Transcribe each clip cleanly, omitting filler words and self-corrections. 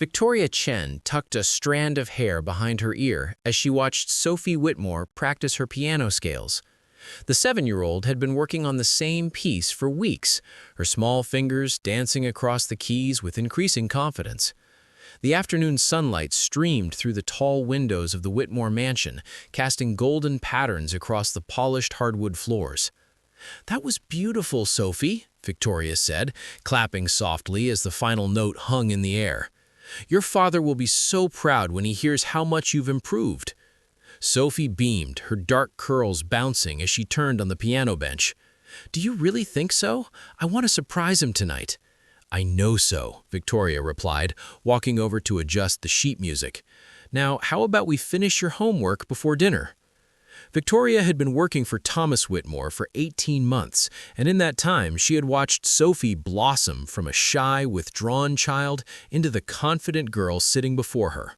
Victoria Chen tucked a strand of hair behind her ear as she watched Sophie Whitmore practice her piano scales. The 7-year-old had been working on the same piece for weeks, her small fingers dancing across the keys with increasing confidence. The afternoon sunlight streamed through the tall windows of the Whitmore mansion, casting golden patterns across the polished hardwood floors. "That was beautiful, Sophie," Victoria said, clapping softly as the final note hung in the air. "Your father will be so proud when he hears how much you've improved." Sophie beamed, her dark curls bouncing as she turned on the piano bench. "Do you really think so? I want to surprise him tonight." "I know so," Victoria replied, walking over to adjust the sheet music. "Now, how about we finish your homework before dinner?" Victoria had been working for Thomas Whitmore for 18 months, and in that time she had watched Sophie blossom from a shy, withdrawn child into the confident girl sitting before her.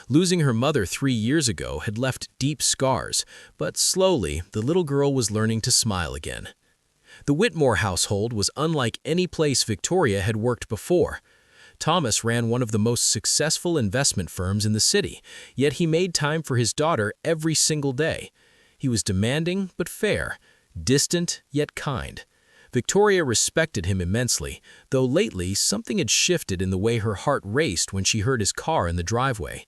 Losing her mother 3 years ago had left deep scars, but slowly the little girl was learning to smile again. The Whitmore household was unlike any place Victoria had worked before. Thomas ran one of the most successful investment firms in the city, yet he made time for his daughter every single day. He was demanding but fair, distant yet kind. Victoria respected him immensely, though lately something had shifted in the way her heart raced when she heard his car in the driveway.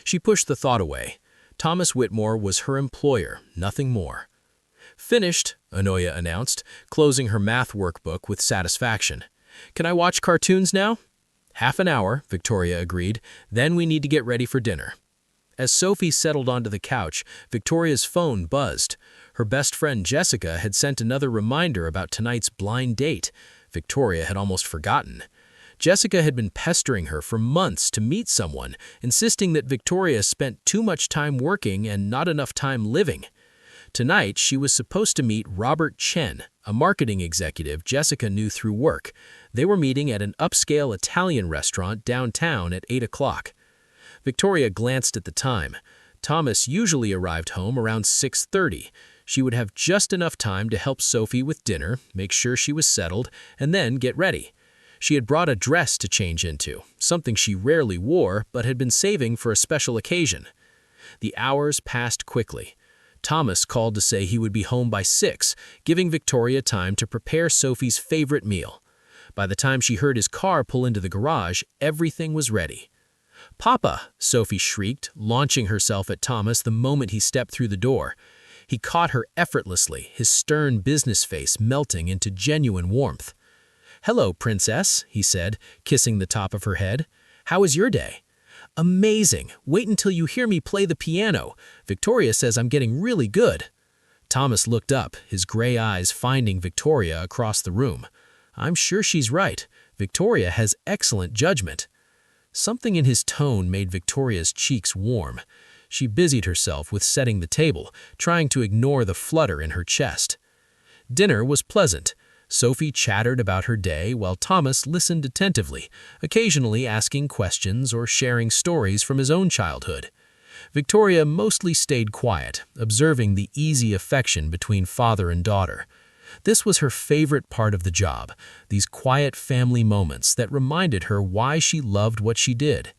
She pushed the thought away. Thomas Whitmore was her employer, nothing more. "Finished," Anoya announced, closing her math workbook with satisfaction. "Can I watch cartoons now?" "Half an hour," Victoria agreed. "Then we need to get ready for dinner." As Sophie settled onto the couch, Victoria's phone buzzed. Her best friend Jessica had sent another reminder about tonight's blind date. Victoria had almost forgotten. Jessica had been pestering her for months to meet someone, insisting that Victoria spent too much time working and not enough time living. Tonight, she was supposed to meet Robert Chen, a marketing executive Jessica knew through work. They were meeting at an upscale Italian restaurant downtown at 8 o'clock. Victoria glanced at the time. Thomas usually arrived home around 6:30. She would have just enough time to help Sophie with dinner, make sure she was settled, and then get ready. She had brought a dress to change into, something she rarely wore but had been saving for a special occasion. The hours passed quickly. Thomas called to say he would be home by 6, giving Victoria time to prepare Sophie's favorite meal. By the time she heard his car pull into the garage, everything was ready. "Papa!" Sophie shrieked, launching herself at Thomas the moment he stepped through the door. He caught her effortlessly, his stern business face melting into genuine warmth. "Hello, princess," he said, kissing the top of her head. "How was your day?" "Amazing. Wait until you hear me play the piano. Victoria says I'm getting really good." Thomas looked up, his gray eyes finding Victoria across the room. "I'm sure she's right. Victoria has excellent judgment." Something in his tone made Victoria's cheeks warm. She busied herself with setting the table, trying to ignore the flutter in her chest. Dinner was pleasant. Sophie chattered about her day while Thomas listened attentively, occasionally asking questions or sharing stories from his own childhood. Victoria mostly stayed quiet, observing the easy affection between father and daughter. This was her favorite part of the job, these quiet family moments that reminded her why she loved what she did.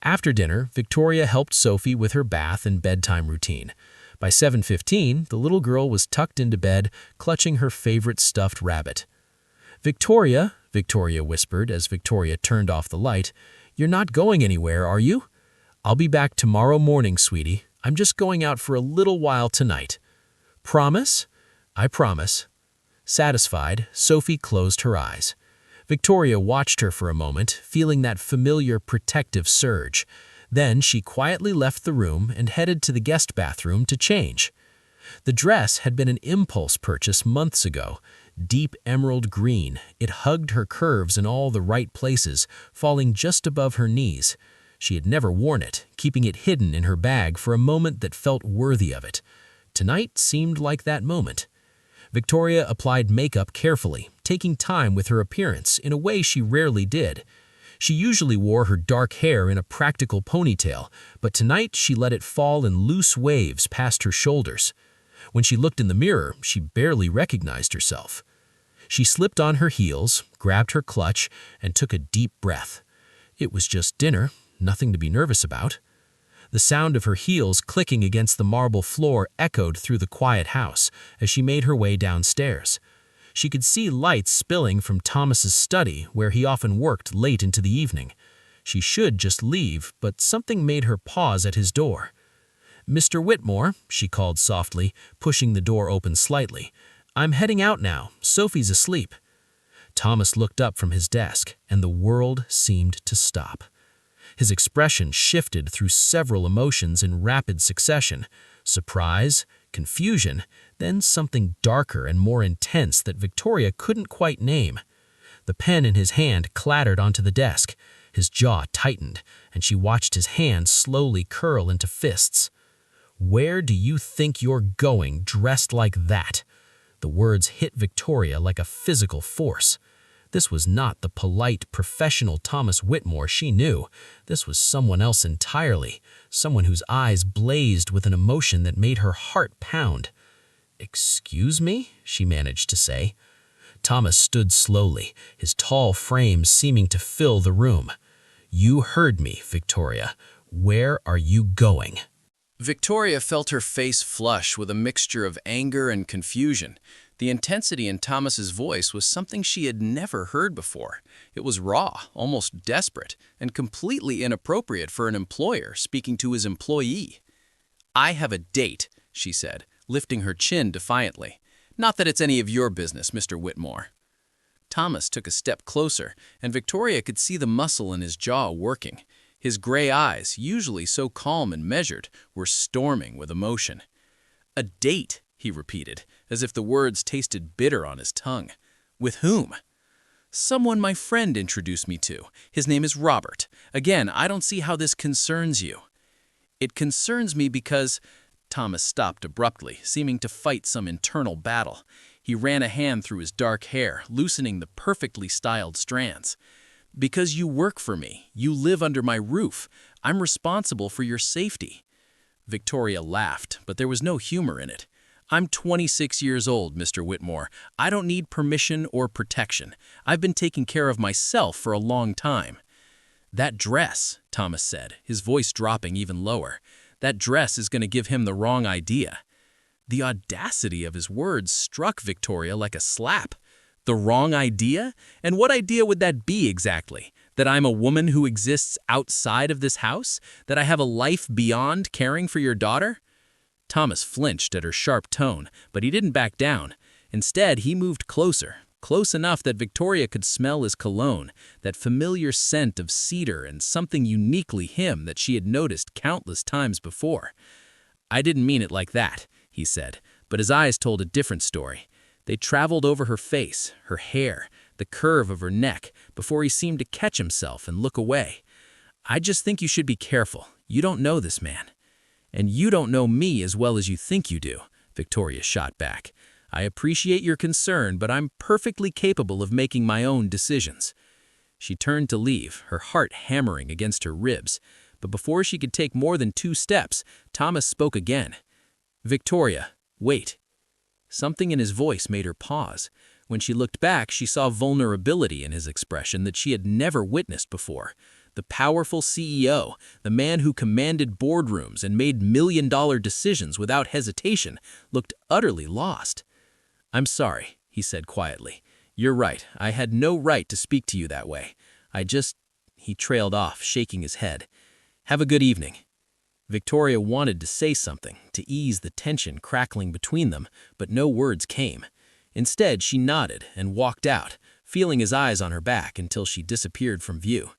After dinner, Victoria helped Sophie with her bath and bedtime routine. By 7:15, the little girl was tucked into bed, clutching her favorite stuffed rabbit. "Victoria," Victoria whispered as Victoria turned off the light, "you're not going anywhere, are you?" "I'll be back tomorrow morning, sweetie. I'm just going out for a little while tonight." "Promise?" "I promise." Satisfied, Sophie closed her eyes. Victoria watched her for a moment, feeling that familiar protective surge. Then she quietly left the room and headed to the guest bathroom to change. The dress had been an impulse purchase months ago. Deep emerald green, it hugged her curves in all the right places, falling just above her knees. She had never worn it, keeping it hidden in her bag for a moment that felt worthy of it. Tonight seemed like that moment. Victoria applied makeup carefully, taking time with her appearance in a way she rarely did. She usually wore her dark hair in a practical ponytail, but tonight she let it fall in loose waves past her shoulders. When she looked in the mirror, she barely recognized herself. She slipped on her heels, grabbed her clutch, and took a deep breath. It was just dinner, nothing to be nervous about. The sound of her heels clicking against the marble floor echoed through the quiet house as she made her way downstairs. She could see lights spilling from Thomas's study, where he often worked late into the evening. She should just leave, but something made her pause at his door. "Mr. Whitmore," she called softly, pushing the door open slightly. "I'm heading out now. Sophie's asleep." Thomas looked up from his desk, and the world seemed to stop. His expression shifted through several emotions in rapid succession: surprise, confusion, then something darker and more intense that Victoria couldn't quite name. The pen in his hand clattered onto the desk. His jaw tightened, and she watched his hand slowly curl into fists. "Where do you think you're going, dressed like that?" The words hit Victoria like a physical force. This was not the polite, professional Thomas Whitmore she knew. This was someone else entirely, someone whose eyes blazed with an emotion that made her heart pound. "Excuse me?" she managed to say. Thomas stood slowly, his tall frame seeming to fill the room. "You heard me, Victoria. Where are you going?" Victoria felt her face flush with a mixture of anger and confusion. The intensity in Thomas's voice was something she had never heard before. It was raw, almost desperate, and completely inappropriate for an employer speaking to his employee. "I have a date," she said, lifting her chin defiantly. "Not that it's any of your business, Mr. Whitmore." Thomas took a step closer, and Victoria could see the muscle in his jaw working. His gray eyes, usually so calm and measured, were storming with emotion. "A date," he repeated, as if the words tasted bitter on his tongue. "With whom?" "Someone my friend introduced me to. His name is Robert. Again, I don't see how this concerns you." "It concerns me because—" Thomas stopped abruptly, seeming to fight some internal battle. He ran a hand through his dark hair, loosening the perfectly styled strands. "Because you work for me. You live under my roof. I'm responsible for your safety." Victoria laughed, but there was no humor in it. "I'm 26 years old, Mr. Whitmore. I don't need permission or protection. I've been taking care of myself for a long time." "That dress," Thomas said, his voice dropping even lower. "That dress is going to give him the wrong idea." The audacity of his words struck Victoria like a slap. The wrong idea? And what idea would that be exactly? That I'm a woman who exists outside of this house? That I have a life beyond caring for your daughter? Thomas flinched at her sharp tone, but he didn't back down. Instead, he moved closer, close enough that Victoria could smell his cologne, that familiar scent of cedar and something uniquely him that she had noticed countless times before. "I didn't mean it like that," he said, but his eyes told a different story. They traveled over her face, her hair, the curve of her neck, before he seemed to catch himself and look away. "I just think you should be careful. You don't know this man." "And you don't know me as well as you think you do," Victoria shot back. "I appreciate your concern, but I'm perfectly capable of making my own decisions." She turned to leave, her heart hammering against her ribs. But before she could take more than 2 steps, Thomas spoke again. "Victoria, wait." Something in his voice made her pause. When she looked back, she saw vulnerability in his expression that she had never witnessed before. The powerful CEO, the man who commanded boardrooms and made million-dollar decisions without hesitation, looked utterly lost. "I'm sorry," he said quietly. "You're right. I had no right to speak to you that way. I just—" He trailed off, shaking his head. "Have a good evening." Victoria wanted to say something, to ease the tension crackling between them, but no words came. Instead, she nodded and walked out, feeling his eyes on her back until she disappeared from view.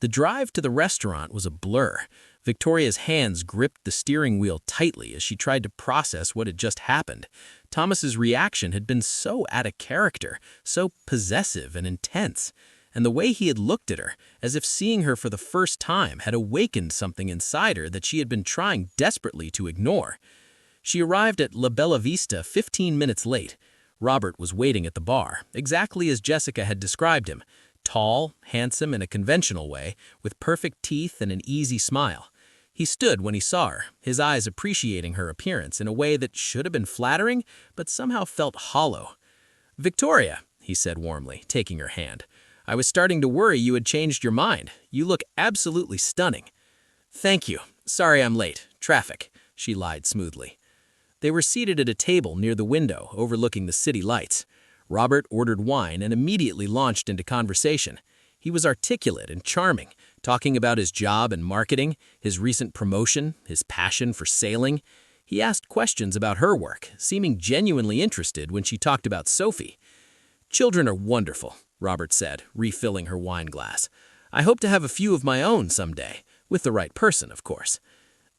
The drive to the restaurant was a blur. Victoria's hands gripped the steering wheel tightly as she tried to process what had just happened. Thomas's reaction had been so out of character, so possessive and intense. And the way he had looked at her, as if seeing her for the first time, had awakened something inside her that she had been trying desperately to ignore. She arrived at La Bella Vista 15 minutes late. Robert was waiting at the bar, exactly as Jessica had described him. Tall, handsome in a conventional way, with perfect teeth and an easy smile. He stood when he saw her, his eyes appreciating her appearance in a way that should have been flattering, but somehow felt hollow. "Victoria," he said warmly, taking her hand. I was starting to worry you had changed your mind. You look absolutely stunning." "Thank you. Sorry I'm late. Traffic," she lied smoothly. They were seated at a table near the window overlooking the city lights. Robert ordered wine and immediately launched into conversation. He was articulate and charming, talking about his job and marketing, his recent promotion, his passion for sailing. He asked questions about her work, seeming genuinely interested when she talked about Sophie. "Children are wonderful," Robert said, refilling her wine glass. "I hope to have a few of my own someday, with the right person, of course."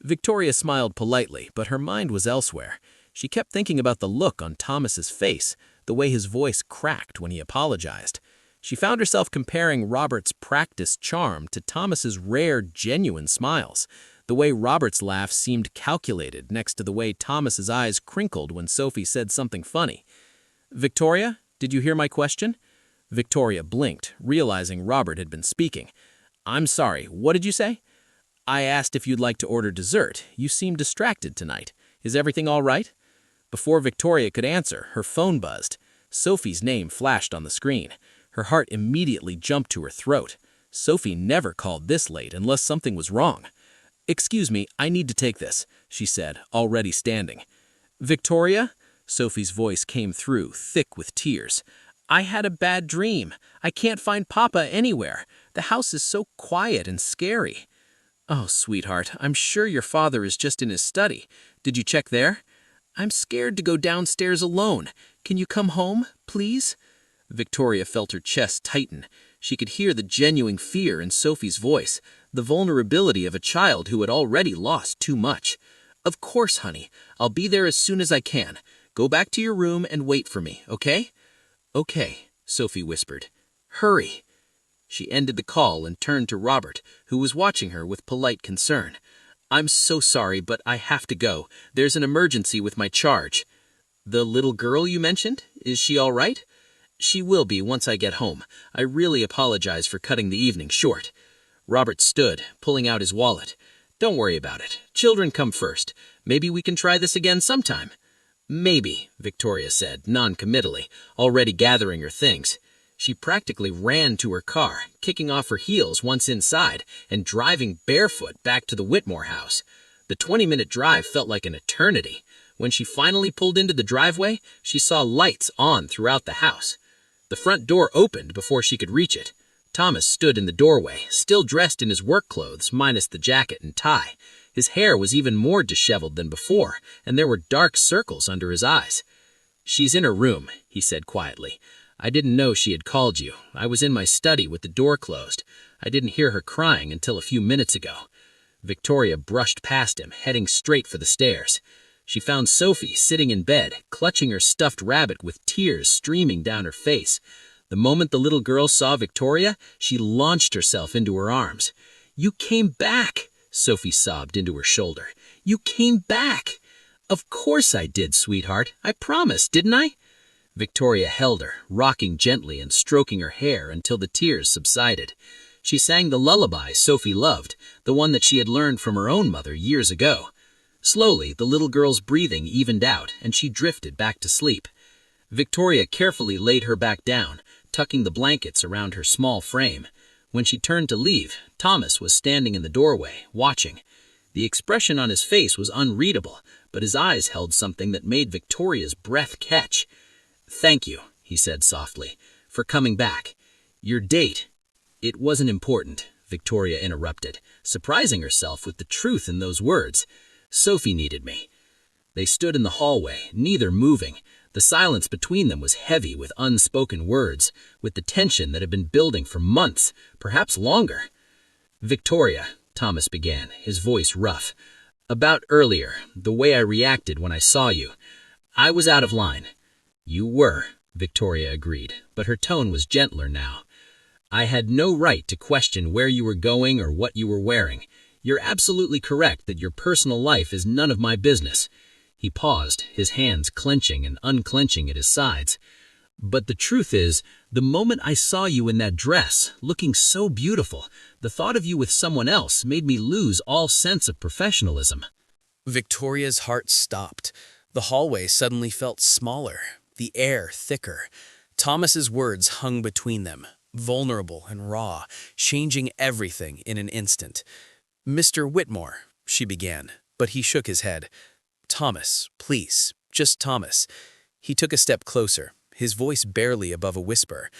Victoria smiled politely, but her mind was elsewhere. She kept thinking about the look on Thomas's face, the way his voice cracked when he apologized. She found herself comparing Robert's practiced charm to Thomas's rare, genuine smiles. The way Robert's laugh seemed calculated next to the way Thomas's eyes crinkled when Sophie said something funny. "Victoria, did you hear my question?" Victoria blinked, realizing Robert had been speaking. "I'm sorry, what did you say?" "I asked if you'd like to order dessert. You seem distracted tonight. Is everything all right?" Before Victoria could answer, her phone buzzed. Sophie's name flashed on the screen. Her heart immediately jumped to her throat. Sophie never called this late unless something was wrong. "Excuse me, I need to take this," she said, already standing. "Victoria?" Sophie's voice came through, thick with tears. "I had a bad dream. I can't find Papa anywhere. The house is so quiet and scary." "Oh, sweetheart, I'm sure your father is just in his study. Did you check there?" "I'm scared to go downstairs alone. Can you come home, please?" Victoria felt her chest tighten. She could hear the genuine fear in Sophie's voice, the vulnerability of a child who had already lost too much. "Of course, honey. I'll be there as soon as I can. Go back to your room and wait for me, okay?" "Okay," Sophie whispered. "Hurry." She ended the call and turned to Robert, who was watching her with polite concern. "I'm so sorry, but I have to go. There's an emergency with my charge." "The little girl you mentioned? Is she all right?" "She will be once I get home. I really apologize for cutting the evening short." Robert stood, pulling out his wallet. "Don't worry about it. Children come first. Maybe we can try this again sometime." "Maybe," Victoria said, non-committally, already gathering her things. She practically ran to her car, kicking off her heels once inside and driving barefoot back to the Whitmore house. The 20-minute drive felt like an eternity. When she finally pulled into the driveway, she saw lights on throughout the house. The front door opened before she could reach it. Thomas stood in the doorway, still dressed in his work clothes minus the jacket and tie. His hair was even more disheveled than before, and there were dark circles under his eyes. "She's in her room," he said quietly. "I didn't know she had called you. I was in my study with the door closed. I didn't hear her crying until a few minutes ago." Victoria brushed past him, heading straight for the stairs. She found Sophie sitting in bed, clutching her stuffed rabbit with tears streaming down her face. The moment the little girl saw Victoria, she launched herself into her arms. "You came back," Sophie sobbed into her shoulder. "You came back." "Of course I did, sweetheart. I promised, didn't I?" Victoria held her, rocking gently and stroking her hair until the tears subsided. She sang the lullaby Sophie loved, the one that she had learned from her own mother years ago. Slowly, the little girl's breathing evened out, and she drifted back to sleep. Victoria carefully laid her back down, tucking the blankets around her small frame. When she turned to leave, Thomas was standing in the doorway, watching. The expression on his face was unreadable, but his eyes held something that made Victoria's breath catch. "Thank you," he said softly, "for coming back. Your date—" "It wasn't important," Victoria interrupted, surprising herself with the truth in those words. "Sophie needed me." They stood in the hallway, neither moving. The silence between them was heavy with unspoken words, with the tension that had been building for months, perhaps longer. "Victoria," Thomas began, his voice rough, "about earlier, the way I reacted when I saw you. I was out of line." "You were," Victoria agreed, but her tone was gentler now. "I had no right to question where you were going or what you were wearing. You're absolutely correct that your personal life is none of my business." He paused, his hands clenching and unclenching at his sides. "But the truth is, the moment I saw you in that dress, looking so beautiful, the thought of you with someone else made me lose all sense of professionalism." Victoria's heart stopped. The hallway suddenly felt smaller, the air thicker. Thomas's words hung between them. vulnerable and raw, changing everything in an instant. "Mr. Whitmore," she began, but he shook his head. "Thomas, please, just Thomas." He took a step closer, his voice barely above a whisper.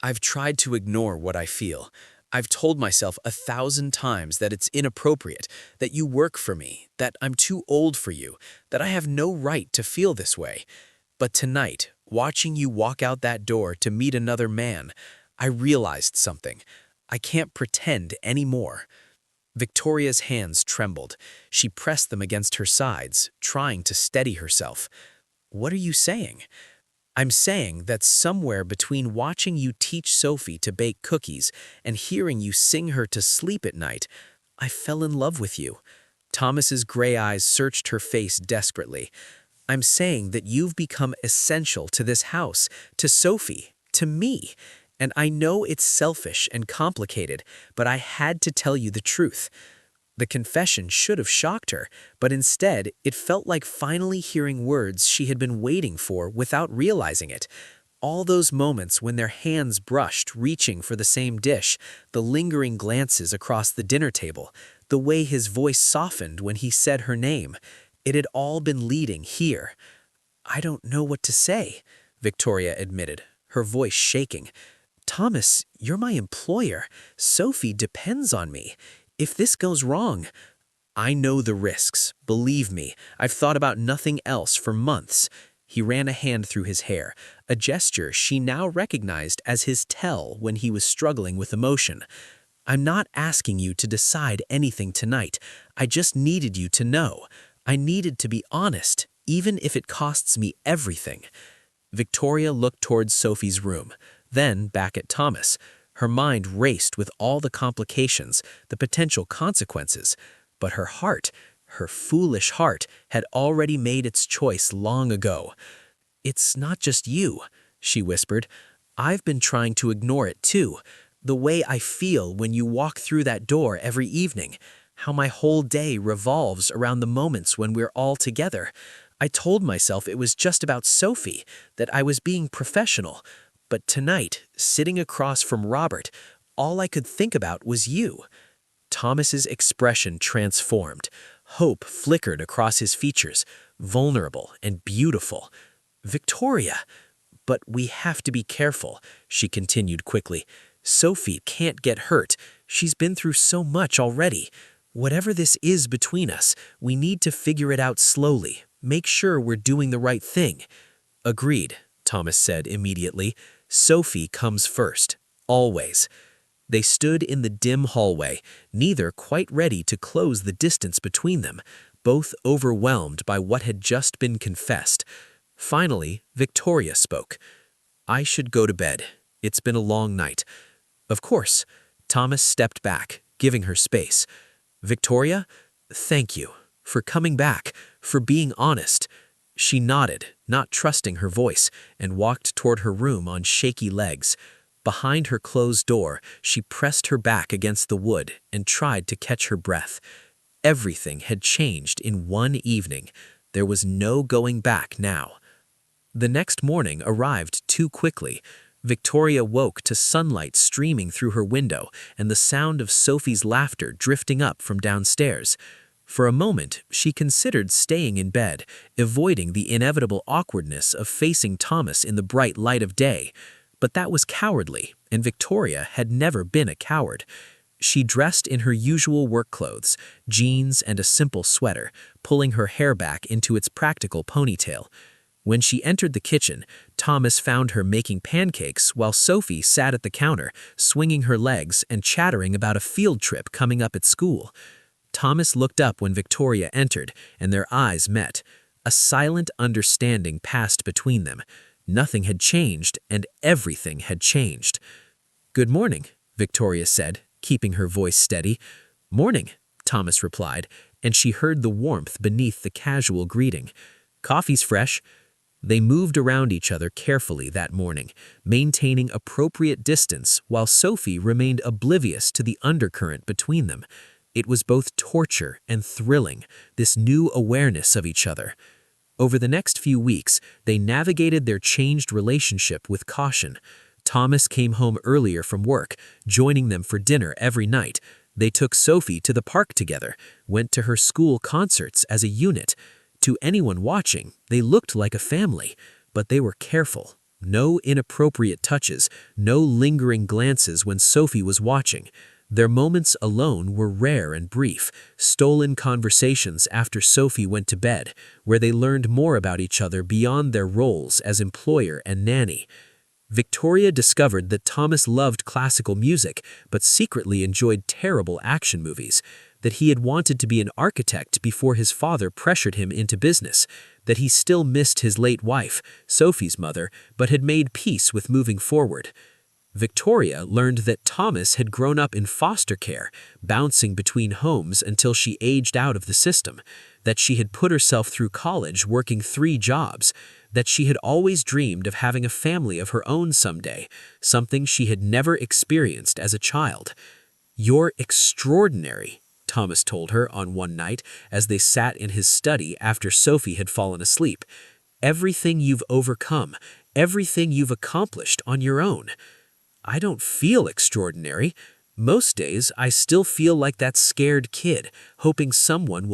"I've tried to ignore what I feel. I've told myself 1,000 times that it's inappropriate, that you work for me, that I'm too old for you, that I have no right to feel this way. But tonight, watching you walk out that door to meet another man, I realized something. I can't pretend anymore." Victoria's hands trembled. She pressed them against her sides, trying to steady herself. "What are you saying?" "I'm saying that somewhere between watching you teach Sophie to bake cookies and hearing you sing her to sleep at night, I fell in love with you." Thomas's gray eyes searched her face desperately. "I'm saying that you've become essential to this house, to Sophie, to me. And I know it's selfish and complicated, but I had to tell you the truth." The confession should have shocked her, but instead it felt like finally hearing words she had been waiting for without realizing it. All those moments when their hands brushed, reaching for the same dish, the lingering glances across the dinner table, the way his voice softened when he said her name, it had all been leading here. "I don't know what to say," Victoria admitted, her voice shaking. "Thomas, you're my employer. Sophie depends on me. If this goes wrong—" "I know the risks. Believe me, I've thought about nothing else for months." He ran a hand through his hair, a gesture she now recognized as his tell when he was struggling with emotion. "I'm not asking you to decide anything tonight. I just needed you to know. I needed to be honest, even if it costs me everything." Victoria looked towards Sophie's room, then back at Thomas. Her mind raced with all the complications, the potential consequences. But her heart, her foolish heart, had already made its choice long ago. "It's not just you," she whispered. "I've been trying to ignore it too. The way I feel when you walk through that door every evening. How my whole day revolves around the moments when we're all together. I told myself it was just about Sophie, that I was being professional. But tonight, sitting across from Robert, all I could think about was you." Thomas's expression transformed. Hope flickered across his features, vulnerable and beautiful. "Victoria, but we have to be careful," she continued quickly. "Sophie can't get hurt. She's been through so much already. Whatever this is between us, we need to figure it out slowly. Make sure we're doing the right thing." "Agreed," Thomas said immediately. "Sophie comes first, always." They stood in the dim hallway, neither quite ready to close the distance between them, both overwhelmed by what had just been confessed. Finally, Victoria spoke. "I should go to bed. It's been a long night." "Of course." Thomas stepped back, giving her space. "Victoria, thank you for coming back, for being honest." She nodded, not trusting her voice, and walked toward her room on shaky legs. Behind her closed door, she pressed her back against the wood and tried to catch her breath. Everything had changed in one evening. There was no going back now. The next morning arrived too quickly. Victoria woke to sunlight streaming through her window and the sound of Sophie's laughter drifting up from downstairs. For a moment, she considered staying in bed, avoiding the inevitable awkwardness of facing Thomas in the bright light of day. But that was cowardly, and Victoria had never been a coward. She dressed in her usual work clothes, jeans and a simple sweater, pulling her hair back into its practical ponytail. When she entered the kitchen, Thomas found her making pancakes while Sophie sat at the counter, swinging her legs and chattering about a field trip coming up at school. Thomas looked up when Victoria entered, and their eyes met. A silent understanding passed between them. Nothing had changed, and everything had changed. "Good morning," Victoria said, keeping her voice steady. "Morning," Thomas replied, and she heard the warmth beneath the casual greeting. "Coffee's fresh." They moved around each other carefully that morning, maintaining appropriate distance while Sophie remained oblivious to the undercurrent between them. It was both torture and thrilling, this new awareness of each other. Over the next few weeks, they navigated their changed relationship with caution. Thomas came home earlier from work, joining them for dinner every night. They took Sophie to the park together, went to her school concerts as a unit. To anyone watching, they looked like a family, but they were careful. No inappropriate touches, no lingering glances when Sophie was watching. Their moments alone were rare and brief, stolen conversations after Sophie went to bed, where they learned more about each other beyond their roles as employer and nanny. Victoria discovered that Thomas loved classical music but secretly enjoyed terrible action movies, that he had wanted to be an architect before his father pressured him into business, that he still missed his late wife, Sophie's mother, but had made peace with moving forward. Victoria learned that Thomas had grown up in foster care, bouncing between homes until she aged out of the system, that she had put herself through college working 3 jobs, that she had always dreamed of having a family of her own someday, something she had never experienced as a child. "You're extraordinary," Thomas told her on one night as they sat in his study after Sophie had fallen asleep. "Everything you've overcome, everything you've accomplished on your own." "I don't feel extraordinary. Most days I still feel like that scared kid, hoping someone will